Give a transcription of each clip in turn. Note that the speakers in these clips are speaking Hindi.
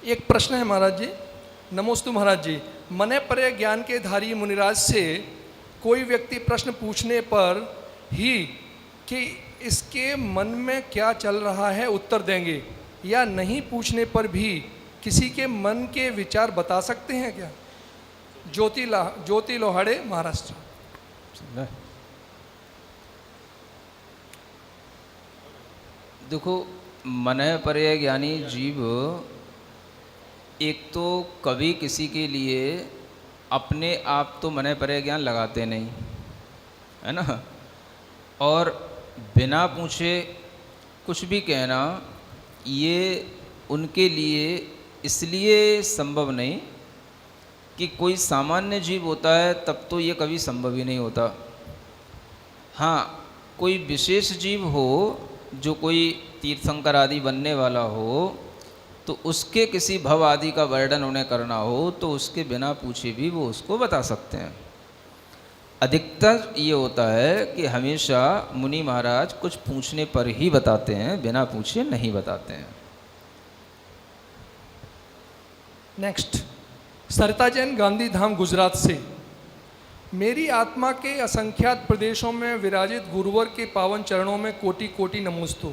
एक प्रश्न है महाराज जी। नमोस्तु महाराज जी। मने परे ज्ञान के धारी मुनिराज से कोई व्यक्ति प्रश्न पूछने पर ही कि इसके मन में क्या चल रहा है उत्तर देंगे, या नहीं पूछने पर भी किसी के मन के विचार बता सकते हैं क्या? ज्योति लोहाड़े, महाराष्ट्र। देखो, मन पर्य ज्ञानी जीव एक तो कभी किसी के लिए अपने आप तो मन पर्य ज्ञान लगाते नहीं है ना, और बिना पूछे कुछ भी कहना ये उनके लिए इसलिए संभव नहीं कि कोई सामान्य जीव होता है तब तो ये कभी संभव ही नहीं होता। हाँ, कोई विशेष जीव हो जो कोई तीर्थंकर आदि बनने वाला हो तो उसके किसी भव आदि का वर्णन उन्हें करना हो तो उसके बिना पूछे भी वो उसको बता सकते हैं। अधिकतर ये होता है कि हमेशा मुनि महाराज कुछ पूछने पर ही बताते हैं, बिना पूछे नहीं बताते हैं। नेक्स्ट, सरिता जैन, गांधी धाम, गुजरात से। मेरी आत्मा के असंख्यात प्रदेशों में विराजित गुरुवर के पावन चरणों में कोटि कोटि नमोस्तु।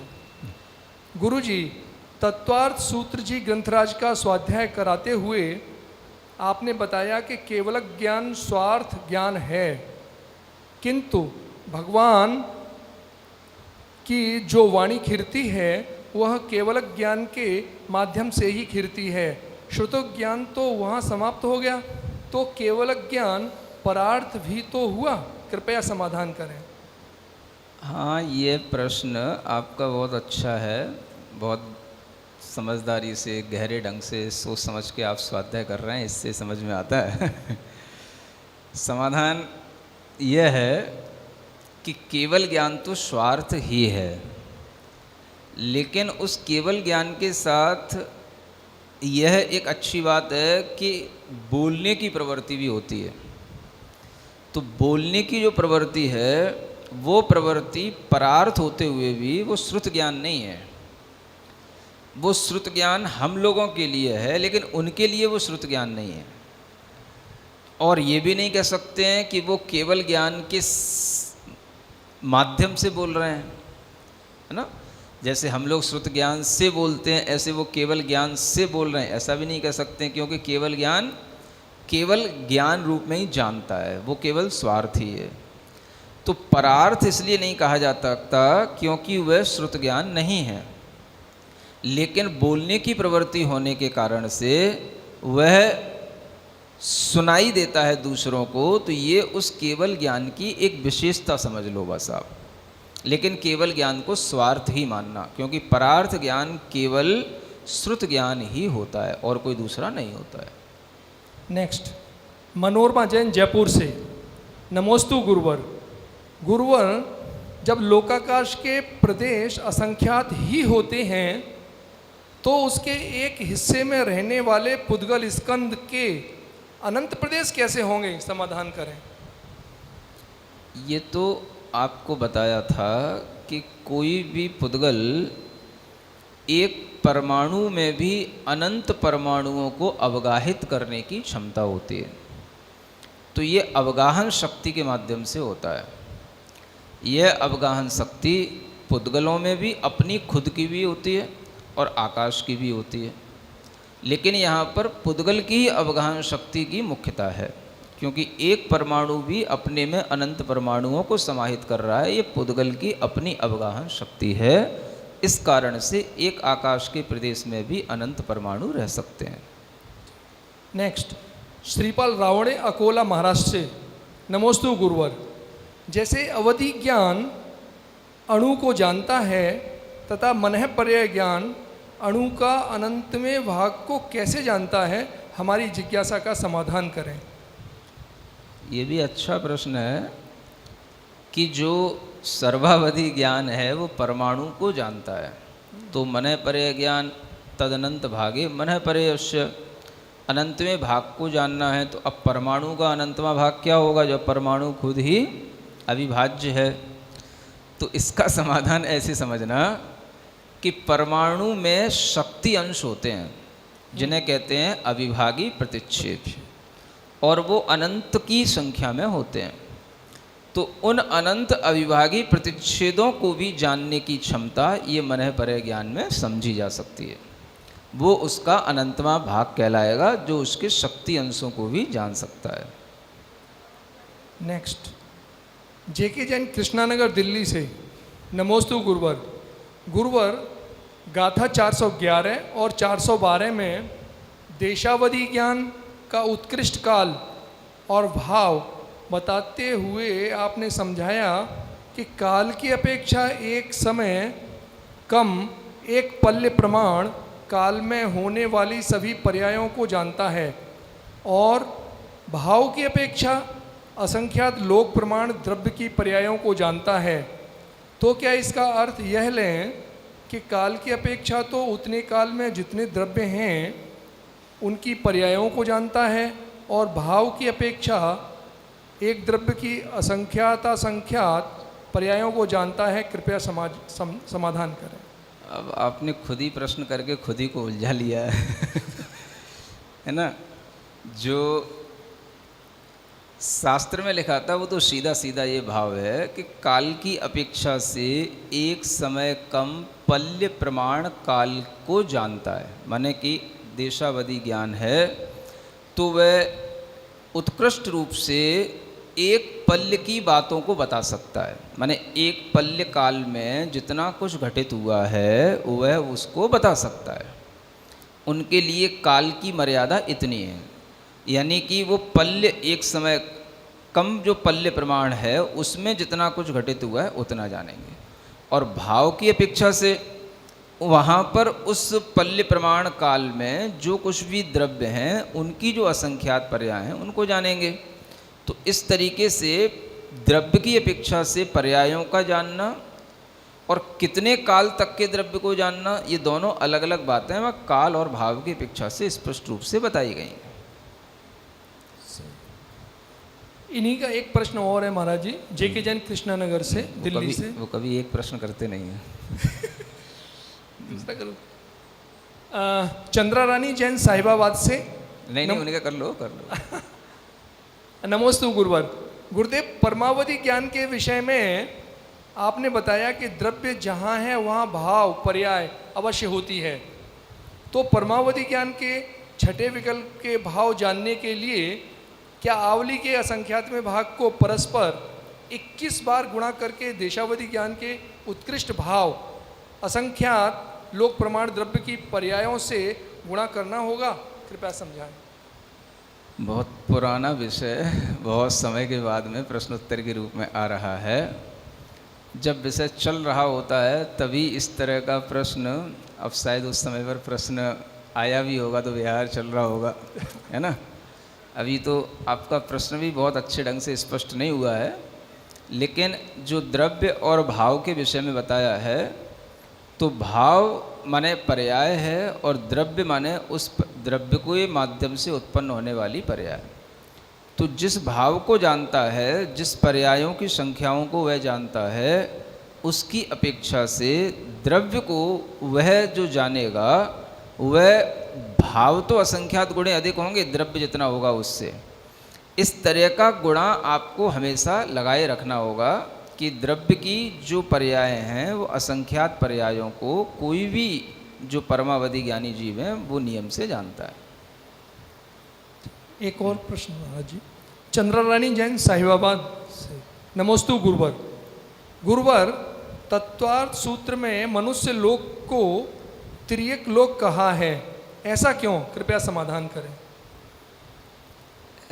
गुरु जी, तत्वार्थ सूत्र जी ग्रंथराज का स्वाध्याय कराते हुए आपने बताया कि केवल ज्ञान स्वार्थ ज्ञान है, किंतु भगवान की जो वाणी खिरती है वह केवल ज्ञान के माध्यम से ही खिरती है। श्रुतो ज्ञान तो वहाँ समाप्त हो गया, तो केवल ज्ञान परार्थ भी तो हुआ। कृपया समाधान करें। हाँ, ये प्रश्न आपका बहुत अच्छा है। बहुत समझदारी से, गहरे ढंग से सोच समझ के आप स्वाध्याय कर रहे हैं, इससे समझ में आता है। समाधान यह है कि केवल ज्ञान तो स्वार्थ ही है, लेकिन उस केवल ज्ञान के साथ यह एक अच्छी बात है कि बोलने की प्रवृत्ति भी होती है। तो बोलने की जो प्रवृत्ति है वो प्रवृत्ति परार्थ होते हुए भी वो श्रुत ज्ञान नहीं है। वो श्रुत ज्ञान हम लोगों के लिए है, लेकिन उनके लिए वो श्रुत ज्ञान नहीं है। और ये भी नहीं कह सकते हैं कि वो केवल ज्ञान के माध्यम से बोल रहे हैं, है ना। जैसे हम लोग श्रुत ज्ञान से बोलते हैं, ऐसे वो केवल ज्ञान से बोल रहे हैं, ऐसा भी नहीं कह सकते, क्योंकि केवल ज्ञान रूप में ही जानता है, वो केवल स्वार्थ ही है। तो परार्थ इसलिए नहीं कहा जा सकता क्योंकि वह श्रुत ज्ञान नहीं है, लेकिन बोलने की प्रवृत्ति होने के कारण से वह सुनाई देता है दूसरों को, तो ये उस केवल ज्ञान की एक विशेषता समझ लो बस आप। लेकिन केवल ज्ञान को स्वार्थ ही मानना, क्योंकि परार्थ ज्ञान केवल श्रुत ज्ञान ही होता है और कोई दूसरा नहीं होता है। नेक्स्ट, मनोरमा जैन, जयपुर से। नमोस्तु गुरुवर। गुरुवर, जब लोकाकाश के प्रदेश असंख्यात ही होते हैं तो उसके एक हिस्से में रहने वाले पुद्गल स्कंद के अनंत प्रदेश कैसे होंगे? समाधान करें। ये तो आपको बताया था कि कोई भी पुद्गल एक परमाणु में भी अनंत परमाणुओं को अवगाहित करने की क्षमता होती है। तो ये अवगाहन शक्ति के माध्यम से होता है। यह अवगाहन शक्ति पुद्गलों में भी अपनी खुद की भी होती है और आकाश की भी होती है, लेकिन यहाँ पर पुद्गल की ही अवगाहन शक्ति की मुख्यता है, क्योंकि एक परमाणु भी अपने में अनंत परमाणुओं को समाहित कर रहा है। ये पुद्गल की अपनी अवगाहन शक्ति है। इस कारण से एक आकाश के प्रदेश में भी अनंत परमाणु रह सकते हैं। नेक्स्ट, श्रीपाल रावणे, अकोला, महाराष्ट्र से। नमोस्तु गुरुवर। जैसे अवधि ज्ञान अणु को जानता है तथा मनः पर्यय ज्ञान अणु का अनंतवें भाग को कैसे जानता है, हमारी जिज्ञासा का समाधान करें। ये भी अच्छा प्रश्न है कि जो सर्वावधि ज्ञान है वो परमाणु को जानता है। तो मनः पर्यय ज्ञान तदनंत भागे मनः पर्ययस्य, अनंतवें भाग को जानना है। तो अब परमाणु का अनंतवां भाग क्या होगा जब परमाणु खुद ही अविभाज्य है? तो इसका समाधान ऐसे समझना कि परमाणु में शक्ति अंश होते हैं, जिन्हें कहते हैं अविभागी प्रतिच्छेद, और वो अनंत की संख्या में होते हैं। तो उन अनंत अविभागी प्रतिच्छेदों को भी जानने की क्षमता ये मन परे ज्ञान में समझी जा सकती है। वो उसका अनंतमा भाग कहलाएगा, जो उसके शक्ति अंशों को भी जान सकता है। नेक्स्ट, जेके जैन कृष्णानगर दिल्ली से, नमोस्तु गुरुवर। गुरुवर, गाथा 411 और 412 में देशावधि ज्ञान का उत्कृष्ट काल और भाव बताते हुए आपने समझाया कि काल की अपेक्षा एक समय कम एक पल्य प्रमाण काल में होने वाली सभी पर्यायों को जानता है, और भाव की अपेक्षा असंख्यात लोक प्रमाण द्रव्य की पर्यायों को जानता है। तो क्या इसका अर्थ यह लें कि काल की अपेक्षा तो उतने काल में जितने द्रव्य हैं उनकी पर्यायों को जानता है, और भाव की अपेक्षा एक द्रव्य की असंख्यात पर्यायों को जानता है? कृपया समाधान करें। अब आपने खुद ही प्रश्न करके खुद ही को उलझा लिया है ना। जो शास्त्र में लिखा था वो तो सीधा सीधा ये भाव है कि काल की अपेक्षा से एक समय कम पल्य प्रमाण काल को जानता है। माने कि देशावधि ज्ञान है तो वह उत्कृष्ट रूप से एक पल्य की बातों को बता सकता है। माने एक पल्य काल में जितना कुछ घटित हुआ है वह उसको बता सकता है। उनके लिए काल की मर्यादा इतनी है, यानी कि वो पल्य एक समय कम जो पल्य प्रमाण है उसमें जितना कुछ घटित हुआ है उतना जानेंगे, और भाव की अपेक्षा से वहाँ पर उस पल्य प्रमाण काल में जो कुछ भी द्रव्य हैं उनकी जो असंख्यात पर्याय हैं उनको जानेंगे। तो इस तरीके से द्रव्य की अपेक्षा से पर्यायों का जानना और कितने काल तक के द्रव्य को जानना, ये दोनों अलग अलग बातें वह काल और भाव की अपेक्षा से स्पष्ट रूप से बताई गई हैं। इन्हीं का एक प्रश्न और है महाराज जी, जेके जैन कृष्णानगर से, दिल्ली से। वो कभी एक प्रश्न करते नहीं हैं। दूसरा करो। चंद्रा रानी जैन साहिबाबाद से। नहीं, उन्हें कर लो। नमोस्तु गुरुवर। गुरुदेव, परमावधि ज्ञान के विषय में आपने बताया कि द्रव्य जहाँ है वहाँ भाव पर्याय अवश्य होती है। तो परमावधि ज्ञान के छठे विकल्प के भाव जानने के लिए क्या आवली के असंख्यात में भाग को परस्पर 21 बार गुणा करके देशावधि ज्ञान के उत्कृष्ट भाव असंख्यात लोक प्रमाण द्रव्य की पर्यायों से गुणा करना होगा? कृपया समझाएं। बहुत पुराना विषय, बहुत समय के बाद में प्रश्नोत्तर के रूप में आ रहा है। जब विषय चल रहा होता है तभी इस तरह का प्रश्न, अब शायद उस समय पर प्रश्न आया भी होगा तो विहार चल रहा होगा, है ना। अभी तो आपका प्रश्न भी बहुत अच्छे ढंग से स्पष्ट नहीं हुआ है, लेकिन जो द्रव्य और भाव के विषय में बताया है तो भाव माने पर्याय है और द्रव्य माने उस द्रव्य के माध्यम से उत्पन्न होने वाली पर्याय। तो जिस भाव को जानता है, जिस पर्यायों की संख्याओं को वह जानता है, उसकी अपेक्षा से द्रव्य को वह जो जानेगा वह भाव तो असंख्यात गुणे अधिक होंगे द्रव्य जितना होगा उससे। इस तरह का गुणा आपको हमेशा लगाए रखना होगा कि द्रव्य की जो पर्याय हैं वो असंख्यात पर्यायों को कोई भी जो परमावधि ज्ञानी जीव हैं वो नियम से जानता है। एक और प्रश्न महाराज जी, चंद्रा रानी जैन साहिबाबाद से। नमोस्तु गुरुवर। गुरुवर, तत्वार्थ सूत्र में मनुष्य लोक को तिर्यक लोक कहा है, ऐसा क्यों? कृपया समाधान करें।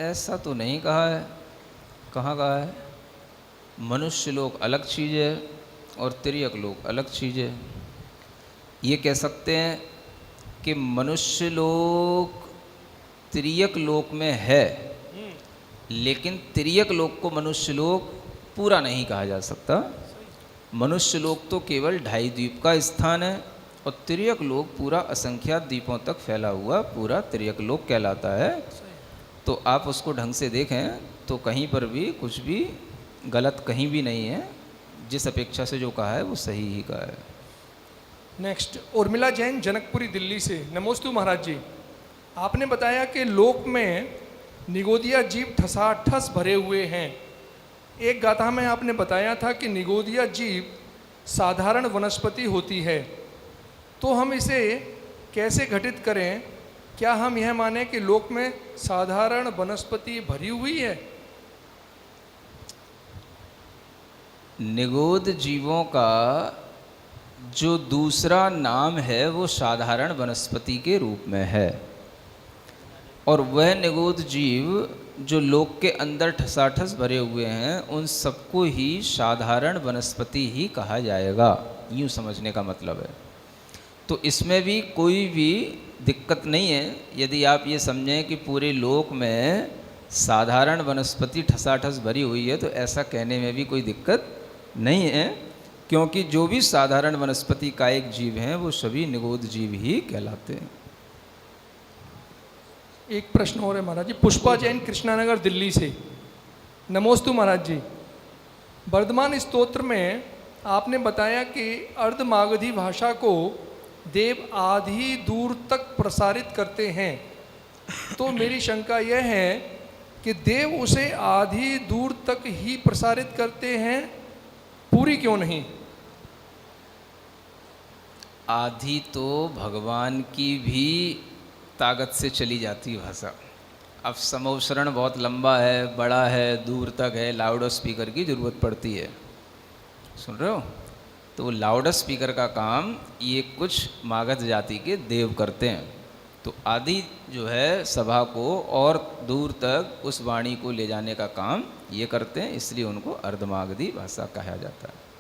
ऐसा तो नहीं कहा है। कहाँ कहा है? मनुष्य लोक अलग चीज़ है और तिर्यक लोक अलग चीज़ है। ये कह सकते हैं कि मनुष्य लोक तिर्यक लोक में है, लेकिन तिर्यक लोक को मनुष्य लोक पूरा नहीं कहा जा सकता। मनुष्य लोक तो केवल 2.5 द्वीप का स्थान है और तिर्यक लोक पूरा असंख्यात द्वीपों तक फैला हुआ पूरा तिर्यक लोक कहलाता है। तो आप उसको ढंग से देखें तो कहीं पर भी कुछ भी गलत कहीं भी नहीं है। जिस अपेक्षा से जो कहा है वो सही ही कहा है। नेक्स्ट, उर्मिला जैन जनकपुरी दिल्ली से। नमोस्तु महाराज जी। आपने बताया कि लोक में निगोदिया जीव ठसाठस भरे हुए हैं। एक गाथा में आपने बताया था कि निगोदिया जीव साधारण वनस्पति होती है। तो हम इसे कैसे घटित करें? क्या हम यह माने कि लोक में साधारण वनस्पति भरी हुई है? निगोद जीवों का जो दूसरा नाम है वो साधारण वनस्पति के रूप में है, और वह निगोद जीव जो लोक के अंदर ठसाठस भरे हुए हैं उन सबको ही साधारण वनस्पति ही कहा जाएगा, यूँ समझने का मतलब है। तो इसमें भी कोई भी दिक्कत नहीं है यदि आप ये समझें कि पूरे लोक में साधारण वनस्पति ठसाठस भरी हुई है, तो ऐसा कहने में भी कोई दिक्कत नहीं है, क्योंकि जो भी साधारण वनस्पति का एक जीव हैं वो सभी निगोद जीव ही कहलाते हैं। एक प्रश्न और है महाराज जी। पुष्पा जैन, कृष्णानगर, दिल्ली से। नमोस्तु महाराज जी। वर्धमान स्तोत्र में आपने बताया कि अर्धमागधी भाषा को देव आधी दूर तक प्रसारित करते हैं। तो मेरी शंका यह है कि देव उसे आधी दूर तक ही प्रसारित करते हैं, पूरी क्यों नहीं? आधी तो भगवान की भी ताकत से चली जाती भाषा। अब समोच्चरण बहुत लंबा है, बड़ा है, दूर तक है, लाउड स्पीकर की ज़रूरत पड़ती है। सुन रहे हो? तो लाउड स्पीकर का काम ये कुछ मागध जाति के देव करते हैं। तो आदि जो है सभा को और दूर तक उस वाणी को ले जाने का काम ये करते हैं, इसलिए उनको अर्धमागधी भाषा कहा जाता है।